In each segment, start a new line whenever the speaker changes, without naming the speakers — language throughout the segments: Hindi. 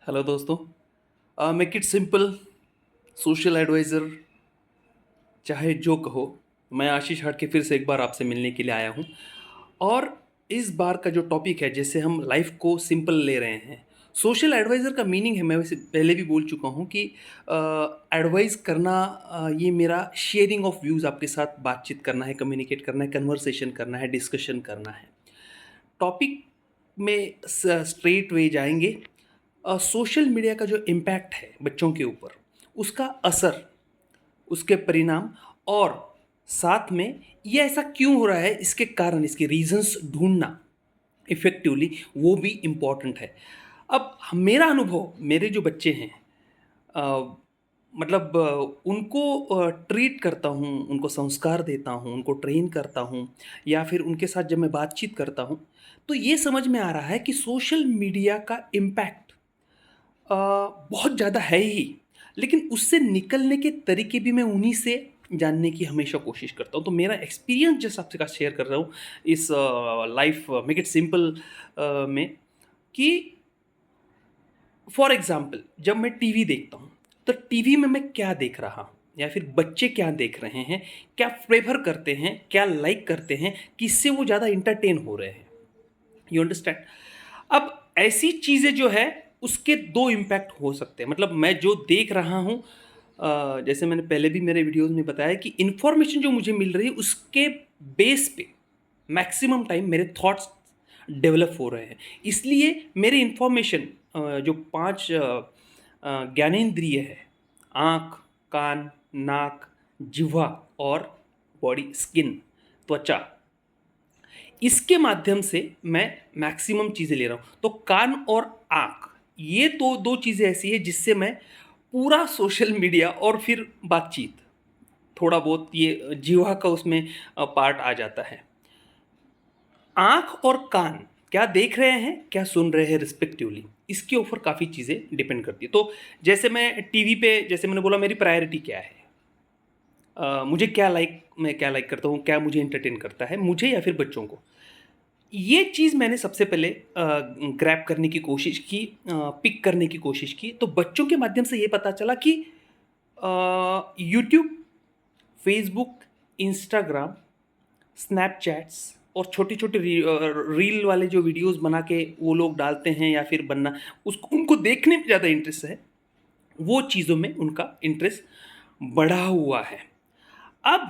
हेलो दोस्तों। Make it simple, social adviser, चाहे जो कहो। मैं आशीष हाड़के फिर से एक बार आपसे मिलने के लिए आया हूँ। और इस बार का जो टॉपिक है, जैसे हम लाइफ को सिंपल ले रहे हैं, सोशल एडवाइज़र का मीनिंग है, मैं वैसे पहले भी बोल चुका हूँ कि एडवाइस करना, ये मेरा शेयरिंग ऑफ व्यूज़, आपके साथ बातचीत करना है, कम्युनिकेट करना है, कन्वर्सेशन करना है, डिस्कशन करना है। टॉपिक में स्ट्रेट वे जाएंगे। सोशल मीडिया का जो इम्पैक्ट है बच्चों के ऊपर, उसका असर, उसके परिणाम, और साथ में ये ऐसा क्यों हो रहा है, इसके कारण, इसके रीजंस ढूंढना इफ़ेक्टिवली, वो भी इम्पॉर्टेंट है। अब मेरा अनुभव, मेरे जो बच्चे हैं, अ, मतलब उनको ट्रीट करता हूँ, उनको संस्कार देता हूँ, उनको ट्रेन करता हूँ, या फिर उनके साथ जब मैं बातचीत करता हूँ, तो ये समझ में आ रहा है कि सोशल मीडिया का इम्पैक्ट बहुत ज़्यादा है ही, लेकिन उससे निकलने के तरीके भी मैं उन्हीं से जानने की हमेशा कोशिश करता हूँ। तो मेरा एक्सपीरियंस जैसा आपके साथ शेयर कर रहा हूँ इस लाइफ मेक इट सिंपल में, कि फॉर एग्ज़ाम्पल जब मैं टीवी देखता हूँ, तो टीवी में मैं क्या देख रहा हूँ, या फिर बच्चे क्या देख रहे हैं, क्या फ़ेवर करते हैं, क्या लाइक करते हैं, किससे वो ज़्यादा एंटरटेन हो रहे हैं। You understand? अब ऐसी चीज़ें जो है, उसके 2 इम्पैक्ट हो सकते हैं। मतलब मैं जो देख रहा हूँ, जैसे मैंने पहले भी मेरे वीडियोज़ में बताया कि इन्फॉर्मेशन जो मुझे मिल रही है, उसके बेस पे मैक्सिमम टाइम मेरे थॉट्स डेवलप हो रहे हैं। इसलिए मेरी इन्फॉर्मेशन, जो 5 ज्ञानेंद्रिय है, आँख, कान, नाक, जिह्वा और बॉडी, स्किन, त्वचा, इसके माध्यम से मैं मैक्सिमम चीज़ें ले रहा हूँ। तो कान और आँख, ये तो 2 चीज़ें ऐसी हैं जिससे मैं पूरा सोशल मीडिया, और फिर बातचीत, थोड़ा बहुत ये जीवा का उसमें पार्ट आ जाता है। आँख और कान क्या देख रहे हैं, क्या सुन रहे हैं रिस्पेक्टिवली, इसके ऊपर काफ़ी चीज़ें डिपेंड करती है। तो जैसे मैं टीवी पे, जैसे मैंने बोला, मेरी प्रायोरिटी क्या है, मुझे क्या लाइक, मैं क्या लाइक करता हूँ, क्या मुझे एंटरटेन करता है, मुझे या फिर बच्चों को। ये चीज़ मैंने सबसे पहले ग्रैब करने की कोशिश की, पिक करने की कोशिश की, तो बच्चों के माध्यम से ये पता चला कि यूट्यूब, फेसबुक, इंस्टाग्राम, स्नैपचैट्स और छोटे-छोटे रील वाले जो वीडियोज़ बना के वो लोग डालते हैं, या फिर बनना, उसको उनको देखने में ज़्यादा इंटरेस्ट है, वो चीज़ों में उनका इंटरेस्ट बढ़ा हुआ है। अब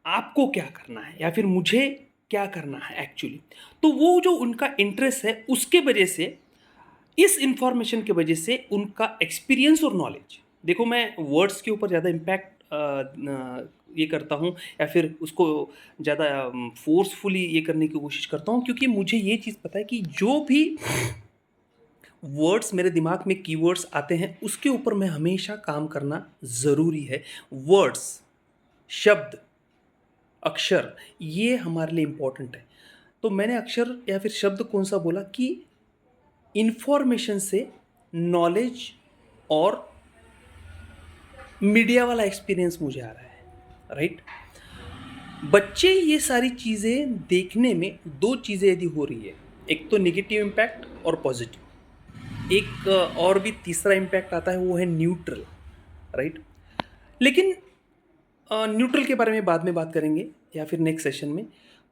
आपको क्या करना है, या फिर मुझे क्या करना है एक्चुअली? तो वो जो उनका इंटरेस्ट है, उसके वजह से, इस इन्फॉर्मेशन की वजह से उनका एक्सपीरियंस और नॉलेज, देखो मैं वर्ड्स के ऊपर ज़्यादा इम्पैक्ट ये करता हूँ, या फिर उसको ज़्यादा फोर्सफुली ये करने की कोशिश करता हूँ, क्योंकि मुझे ये चीज़ पता है कि जो भी वर्ड्स मेरे दिमाग में कीवर्ड्स आते हैं, उसके ऊपर मैं हमेशा काम करना ज़रूरी है। वर्ड्स, शब्द, अक्षर, ये हमारे लिए इम्पोर्टेंट है। तो मैंने अक्षर या फिर शब्द कौन-सा बोला कि इन्फॉर्मेशन से नॉलेज और मीडिया वाला एक्सपीरियंस मुझे आ रहा है, राइट? बच्चे ये सारी चीज़ें देखने में 2 चीज़ें यदि हो रही है, एक तो नेगेटिव इम्पैक्ट और पॉजिटिव। एक और भी तीसरा इम्पैक्ट आता है, वो है न्यूट्रल, राइट? लेकिन न्यूट्रल के बारे में बाद में बात करेंगे, या फिर नेक्स्ट सेशन में।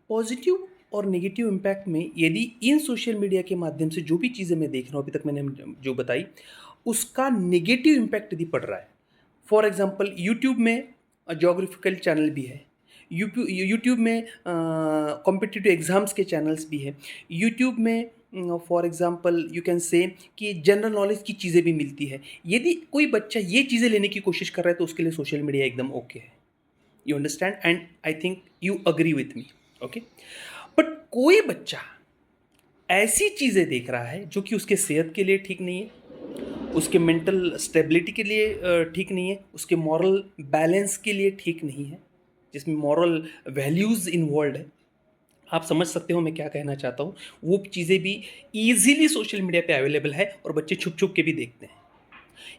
पॉजिटिव और नेगेटिव इम्पैक्ट में, यदि इन सोशल मीडिया के माध्यम से जो भी चीज़ें मैं देख रहा हूँ, अभी तक मैंने जो बताई, उसका नेगेटिव इम्पैक्ट यदि पड़ रहा है, फॉर एग्जांपल यूट्यूब में ज्योग्राफिकल चैनल भी है, यूट्यूब में कॉम्पिटिटिव एग्ज़ाम्स के चैनल्स भी हैं, यूट्यूब में for example you can say कि जनरल नॉलेज की चीज़ें भी मिलती है। यदि कोई बच्चा ये चीज़ें लेने की कोशिश कर रहा है, तो उसके लिए सोशल मीडिया एकदम ओके है। You understand, and I think you agree with me, okay? But कोई बच्चा ऐसी चीज़ें देख रहा है जो कि उसके सेहत के लिए ठीक नहीं है, उसके मेंटल स्टेबिलिटी के लिए ठीक नहीं है, उसके मॉरल बैलेंस के लिए ठीक नहीं है, जिसमें मॉरल वैल्यूज़ इन्वॉल्व है। आप समझ सकते हो मैं क्या कहना चाहता हूँ। वो चीज़ें भी ईज़िली सोशल मीडिया पे अवेलेबल है, और बच्चे छुप-छुप के भी देखते हैं।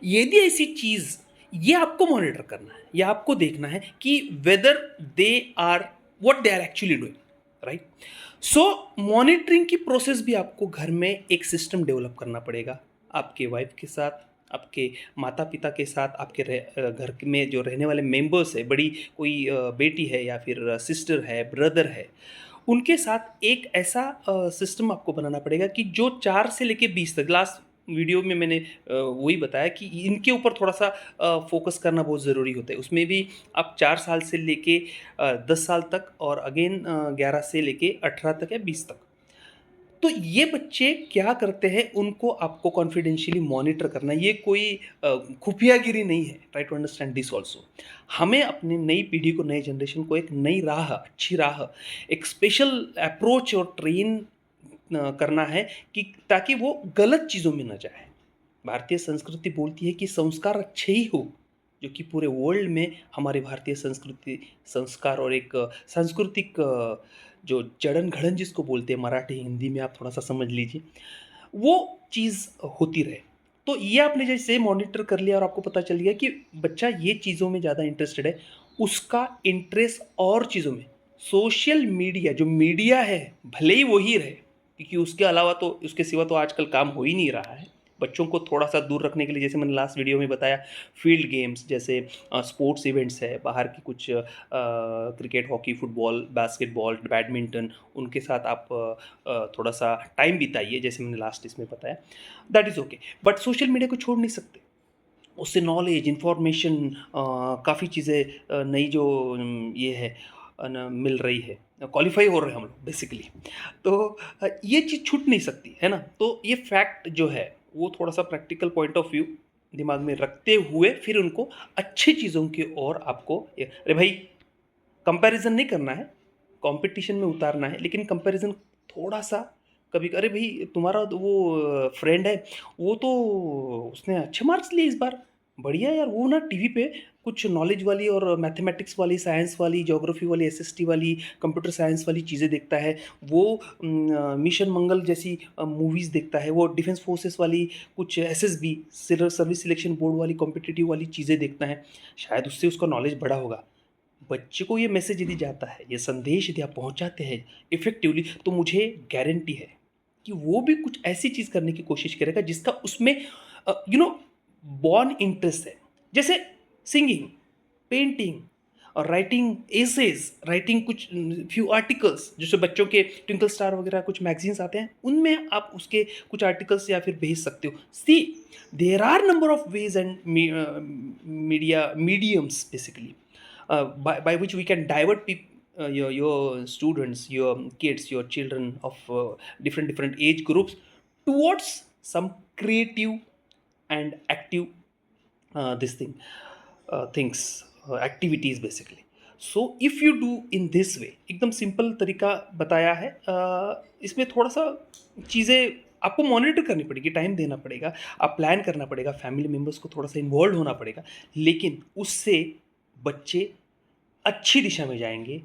यदि ऐसी चीज़, ये आपको मॉनिटर करना है, या आपको देखना है कि whether they are what they are actually doing, right? So monitoring की प्रोसेस भी आपको घर में एक सिस्टम डेवलप करना पड़ेगा। आपके वाइफ़ के साथ, आपके माता-पिता के साथ, आपके घर में जो रहने वाले मेंबर्स हैं, बड़ी कोई बेटी है या फिर सिस्टर है, ब्रदर है, उनके साथ एक ऐसा सिस्टम आपको बनाना पड़ेगा कि जो 4 से लेके 20 तक, लास्ट वीडियो में मैंने वही बताया कि इनके ऊपर थोड़ा-सा फ़ोकस करना बहुत ज़रूरी होता है। उसमें भी आप 4 साल से लेके 10 साल तक और अगेन 11 से लेके 18 तक या 20 तक। तो ये बच्चे क्या करते हैं, उनको आपको कॉन्फिडेंशियली मॉनिटर करना है। ये कोई खुफियागिरी नहीं है। Try to understand this also. हमें अपनी नई पीढ़ी को, नई जनरेशन को एक नई राह, अच्छी राह, एक स्पेशल अप्रोच और ट्रेन करना है कि ताकि वो गलत चीज़ों में ना जाए। भारतीय संस्कृति बोलती है कि संस्कार अच्छे ही हो, जो कि पूरे वर्ल्ड में हमारी भारतीय संस्कृति, संस्कार और एक सांस्कृतिक जो जड़न-घड़न जिसको बोलते हैं, मराठी, हिंदी में आप थोड़ा-सा समझ लीजिए, वो चीज़ होती रहे। तो ये आपने जैसे मॉनिटर कर लिया और आपको पता चल गया कि बच्चा ये चीज़ों में ज़्यादा इंटरेस्टेड है, उसका इंटरेस्ट और चीज़ों में, सोशल मीडिया जो मीडिया है, भले ही वो ही रहे, क्योंकि उसके अलावा तो, उसके सिवा तो आजकल काम हो ही नहीं रहा है। बच्चों को थोड़ा-सा दूर रखने के लिए, जैसे मैंने लास्ट वीडियो में बताया, फील्ड गेम्स जैसे स्पोर्ट्स इवेंट्स है, बाहर की कुछ cricket, hockey, football, basketball, badminton, उनके साथ आप थोड़ा-सा टाइम बिताइए, जैसे मैंने लास्ट इसमें बताया, that is okay. But social media को छोड़ नहीं सकते। उससे नॉलेज, इन्फॉर्मेशन, काफ़ी चीज़ें नई जो ये है न मिल रही है, क्वालीफ़ाई हो रहे हैं हम लोग बेसिकली। तो ये चीज़ छूट नहीं सकती, है ना? तो ये फैक्ट जो है, वो थोड़ा-सा प्रैक्टिकल पॉइंट ऑफ व्यू दिमाग में रखते हुए फिर उनको अच्छी चीज़ों की ओर आपको अरे भाई, कंपैरिज़न नहीं करना है, कॉम्पिटिशन में उतारना है, लेकिन कंपैरिज़न थोड़ा-सा कभी, अरे भई तुम्हारा तो वो फ्रेंड है, वो तो उसने अच्छे मार्क्स लिए इस बार, बढ़िया यार, वो ना टीवी पे कुछ नॉलेज वाली और मैथमेटिक्स वाली, साइंस वाली, ज्योग्राफी वाली, एसएसटी वाली, कंप्यूटर साइंस वाली चीज़ें देखता है, वो मिशन मंगल जैसी मूवीज़ देखता है, वो डिफेंस फोर्सेस वाली कुछ SSB, civil service selection board वाली कॉम्पिटिटिव वाली चीज़ें देखता है, शायद उससे उसका नॉलेज बढ़ा होगा। बच्चे को ये मैसेज यदि जाता है, ये संदेश यदि आप पहुँचाते हैं इफ़ेक्टिवली, तो मुझे गारंटी है कि वो भी कुछ ऐसी चीज़ करने की कोशिश करेगा जिसका उसमें बॉर्न इंटरेस्ट है। जैसे सिंगिंग, पेंटिंग और राइटिंग एसेज़, राइटिंग कुछ फ्यू आर्टिकल्स, जैसे बच्चों के ट्विंकल स्टार वगैरह कुछ मैगज़ीन्स आते हैं, उनमें आप उसके कुछ आर्टिकल्स या फिर भेज सकते हो। See there are number of ways and media mediums basically by which we can divert your students, your kids, your children of different age groups towards some creative and active this thing things activities basically. So if you do in this way, एकदम सिंपल तरीका बताया है, इसमें थोड़ा सा चीज़ें आपको मॉनिटर करनी पड़ेगी, टाइम देना पड़ेगा, आप प्लान करना पड़ेगा, फैमिली मेम्बर्स को थोड़ा सा इन्वॉल्व होना पड़ेगा, लेकिन उससे बच्चे अच्छी दिशा में जाएँगे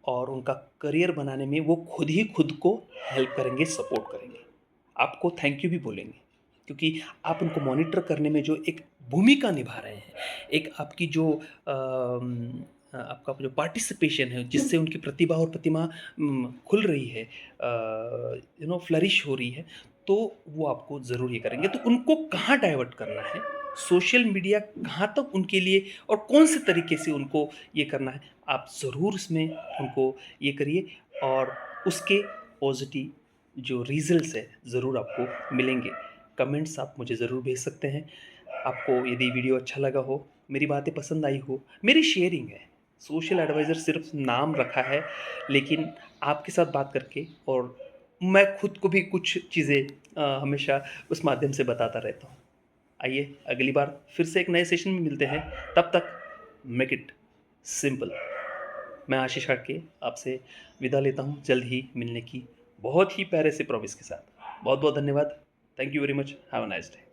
और उनका करियर बनाने में वो खुद ही खुद को हेल्प करेंगे, सपोर्ट करेंगे। आपको थैंक यू भी बोलेंगे, क्योंकि आप उनको मॉनिटर करने में जो एक भूमिका निभा रहे हैं, एक आपकी जो आपका जो पार्टिसिपेशन है, जिससे उनकी प्रतिभा और प्रतिमा खुल रही है, फ्लरिश हो रही है, तो वो आपको ज़रूर ये करेंगे। तो उनको कहाँ डाइवर्ट करना है, सोशल मीडिया कहाँ तक उनके लिए और कौन से तरीके से उनको ये करना है, आप ज़रूर इसमें उनको ये करिए और उसके पॉज़िटिव जो रिज़ल्ट्स है, ज़रूर आपको मिलेंगे। कमेंट्स आप मुझे ज़रूर भेज सकते हैं। आपको यदि वीडियो अच्छा लगा हो, मेरी बातें पसंद आई हो, मेरी शेयरिंग है। सोशल एडवाइज़र सिर्फ़ नाम रखा है, लेकिन आपके साथ बात करके और मैं खुद को भी कुछ चीज़ें हमेशा उस माध्यम से बताता रहता हूँ। आइए अगली बार फिर से एक नए सेशन में मिलते हैं, तब तक मेक इट सिंपल। मैं आशीष हाटके आपसे विदा लेता हूँ, जल्द ही मिलने की बहुत ही प्यारे से प्रॉमिस के साथ। बहुत-बहुत धन्यवाद। Thank you very much. Have a nice day.